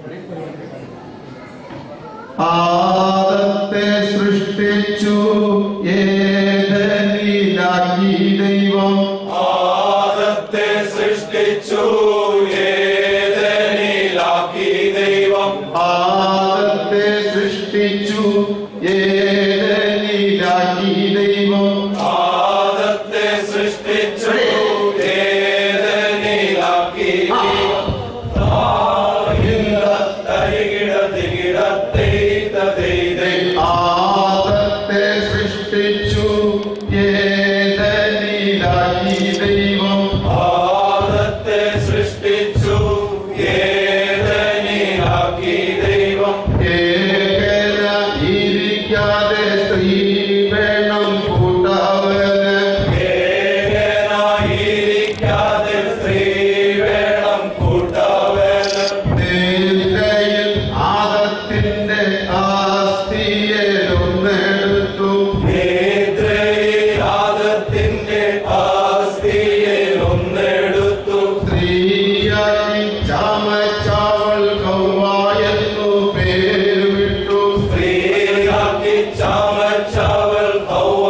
ആദത്തെ സൃഷ്ടിച്ചു ഏദനിലാക്കി ദൈവം. ആദത്തെ സൃഷ്ടിച്ചു ഏദനിലാക്കി ദൈവം. ആദത്തെ സൃഷ്ടിച്ചു ഏദനിലാക്കി ദൈവം. ആദത്തെ സൃഷ്ടിച്ചു ഏദനിലാക്കി ദൈവം. ആദത്തെ സൃഷ്ടിച്ചു ഏദനിലാക്കി ദൈവം. ആദത്തെ സൃഷ്ടിച്ചു ഏദനിലാക്കി ദൈവം. ഏകനായിരിക്കാതെ സ്ത്രീ വേണം കൂട്ടാവന്. ഏകനായിരിക്കാതെ സ്ത്രീ വേണം കൂട്ടാവന്. നിദ്രയിൽ ആദത്തിന്റെ ആസ്തിയെ ഒന്നെടുത്തു. നിദ്രയിൽ ആദത്തിന്റെ ആസ്തിയെ ഒന്നെടുത്തു. സ്ത്രീയായി ചമച്ചവൾ ഹവ്വായെന്നു പേരുവിട്ടു. സ്ത്രീയാക്കി ചമച്ചവൾ ഹവ്വ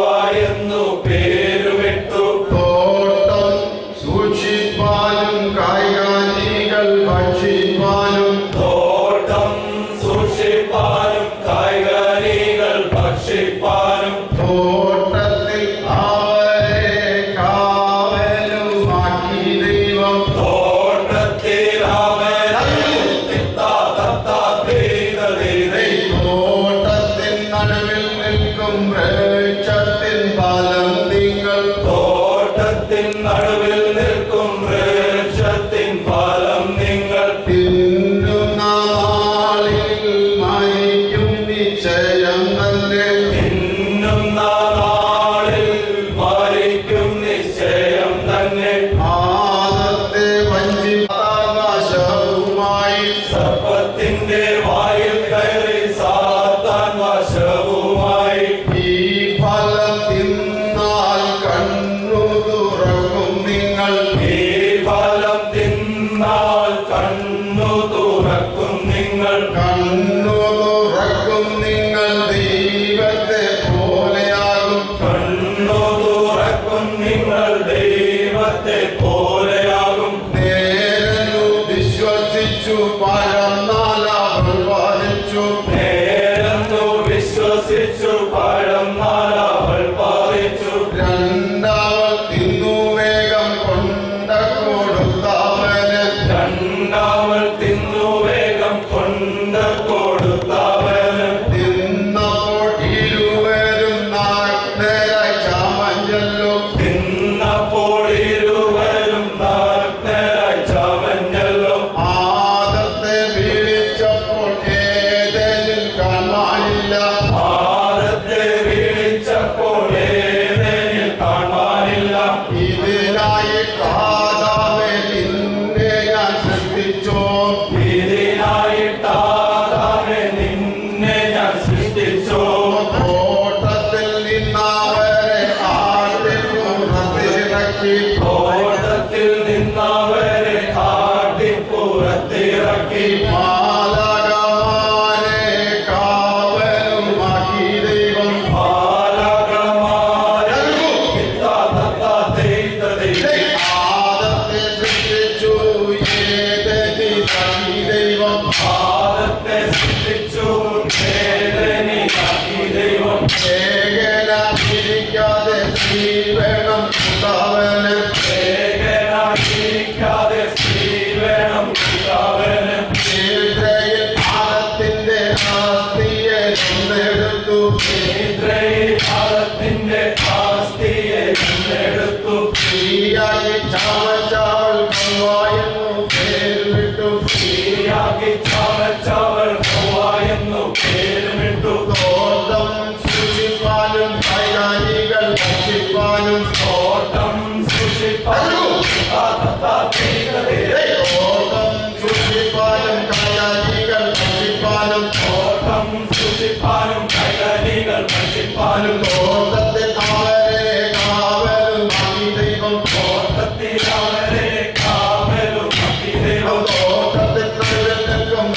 എന്നു പേരുവിട്ടു. തോട്ടം സൂക്ഷിപ്പാനും കായ്കനികൾ ഭക്ഷിപ്പാനും. തോട്ടം സൂക്ഷിപ്പാനും കായ്കനികൾ ഭക്ഷിപ്പാനും. തോട്ടത്തിൽ അവരെ കാവലുമാക്കി ദൈവം. തോട്ടത്തിൽ അവരെ തോട്ടത്തിൻ നടുവിൽ നിൽക്കും വൃക്ഷത്തിൻ ഫലം നിങ്ങൾ. തോട്ടത്തിൻ നടുവിൽ നിൽക്കും വൃക്ഷത്തിൻ ഫലം നിങ്ങൾ. തിന്നുന്ന നാളിൽ മരിക്കും നിശ്ചയം തന്നെ. തിന്നുന്ന നാളിൽ മരിക്കും നിശ്ചയം തന്നെ. ആദത്തെ വഞ്ചിപ്പാവശവുമായി സർപ്പത്തിന്റെ വായിൽ കയറി സാത്താൻ വശവുമായി. ഈ ഫലം തിന്നാൽ കണ്ണു തുറക്കും നിങ്ങൾ. ഈ ഫലം തിന്നാൽ കണ്ണു തുറക്കും നിങ്ങൾ. കണ്ണു തുറക്കും നിങ്ങൾ ദൈവത്തെ പോലെയാകും. കണ്ണു തുറക്കും നിങ്ങൾ ദൈവത്തെ പോലെയാകും. നേരനു വിശ്വസിച്ചു പഴന്നാൽ അവൾ വാദിച്ചു. നേരെന്നു വിശ്വസിച്ചു പഴന്നാൽ അവൾ പാലിച്ചു. രണ്ടാവൾ തിന്നു വേഗം കൊണ്ട കൊടുത്തവന്. രണ്ടാമൾ തിന്നു വേഗം കൊണ്ട് കൊടുത്തവന്. തിന്നപ്പോൾ ഇരുവരും നഗ്നരായി ചമഞ്ഞല്ലോ. തിന്നപ്പോൾ ഇരുവരും നഗ്നരായി ചമഞ്ഞല്ലോ. ആദത്തെ വിളിച്ചപ്പോൾ ഏതെങ്കിലും കാണാനില്ല. ആദത്തെ വിളിച്ചപ്പോൾ ഏദേനിൽ കാണാനില്ല. ഇതിനായി ആദാമേ നിന്നെ ഞാൻ സൃഷ്ടിച്ചോ. ഇതിനായിട്ടാദാമേ നിന്നെ ഞാൻ സൃഷ്ടിച്ചു. തോട്ടത്തിൽ നിന്നവരെ ആട്ടിൻ പുറത്തിറക്കി. തോട്ടത്തിൽ നിന്നവരെ കാട്ടിൽ പുറത്തിറക്കി. മാലാഖമാരെ കാവലുമാക്കി ദൈവം. ബാലകന്മാരെ ആദത്തെ സൃഷ്ടിച്ചു ഏദനിലാക്കി ദൈവം. ആദത്തെ സൃഷ്ടിച്ചു ഏദനിലാക്കി ദൈവം. ഏകനായിരിക്കാതെ സ്ത്രീ വേണം കൂട്ടാവന്. ഏകനായിരിക്കാതെ സ്ത്രീ വേണം കൂട്ടാവന്. നിദ്രയിൽ ആദത്തിന്റെ ആസ്തിയെ ഒന്നെടുത്തു. നിദ്രയിൽ ആദത്തിന്റെ ആസ്തിയെ ഒന്നെടുത്തു. സ്ത്രീയായി ചമച്ചവൾ ഹവ്വായെന്നു പേരുവിട്ടു. സ്ത്രീയാക്കി ചമച്ചവൾ ഹവ്വ എന്നു പേരുമിട്ടു. തോട്ടം സൂക്ഷിപ്പാനും കായ്കനികൾ ഭക്ഷിപ്പാനും. തോട്ടം സൂക്ഷിപ്പാനും തോട്ടം സൂക്ഷിപ്പാനും കായ്കനികൾ ഭക്ഷിപ്പാനും. തോട്ടം സൂക്ഷിപ്പാനും കൈകനികൾ ഭക്ഷിപ്പാനും. തോട്ടത്തിൽ അവരെ കാവലുമാക്കി ദൈവം. തോട്ടത്തിൽ അവരെ കാവലും ദൈവം. തോട്ടത്തിൽ നിൽക്കും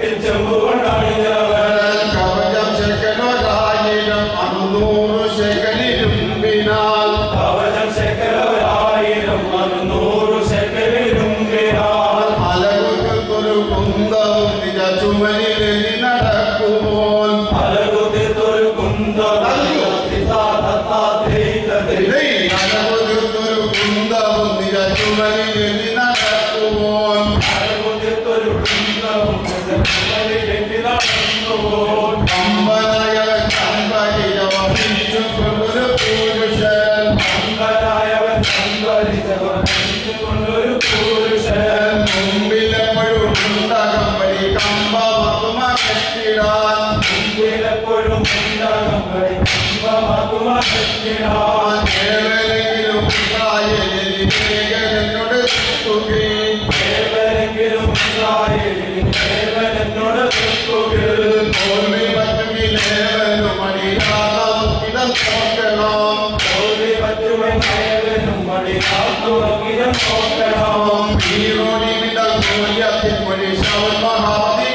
വെട്ടിച്ചെമ്പ് കൊണ്ടണിഞ്ഞവൻ കവചം ശേഖരൊരായിരം 600 ശേഖരിരുമ്പിനാൽ കവചം ശേഖരൊരായിരം 600 ശേഖരിരുമ്പിനാൽ അലകുതിർത്തൊരു കുന്തവും നിജ ചുമലിലെഴുതി നടക്കുമ്പോൾ അലകുതിർത്തൊരു കുന്തവും അലകുതിർത്തൊരു കുന്തവും നിജ ചുമലിലെഴുതി നടക്കുമ്പോൾ അലകുതിർത്തൊരു കുന്തവും ചുമലിലെഴുതി നടക്കുമ്പോൾ അമ്പനായവൻ കമ്പരിയ വഹിച്ചുകൊണ്ടൊരു പുരുഷൻ അമ്പനായവൻ കമ്പരിച്ചവൻ വഹിച്ചുകൊണ്ടൊരു പുരുഷൻ മുമ്പിലെപ്പോഴും ഉണ്ടകമ്പടി കമ്പമകുമ കെട്ടിടാൻ മുമ്പിലെപ്പോഴും ഉണ്ടകമ്പടി കമ്പമകുമ കെട്ടിടാൻ ഏവരെങ്കിലും ഇസ്രായേലിൽ ഏകനോട് തുകയും ഏവരെങ്കിലും ഇസ്രായേലിൽ ഏവനെന്നോട് നിൽക്കുകയും തോൽവി പറ്റുമെങ്കിൽ ഏവനും അടിയാതം നോക്കണം തോൽവി പറ്റുമെന്ന് ഏവനും മടിയാത്തുറങ്ങിലും നോക്കണം ഈറോണിവിടം മൂല്യത്തിൽ ഒരു ശവൻ മഹാദി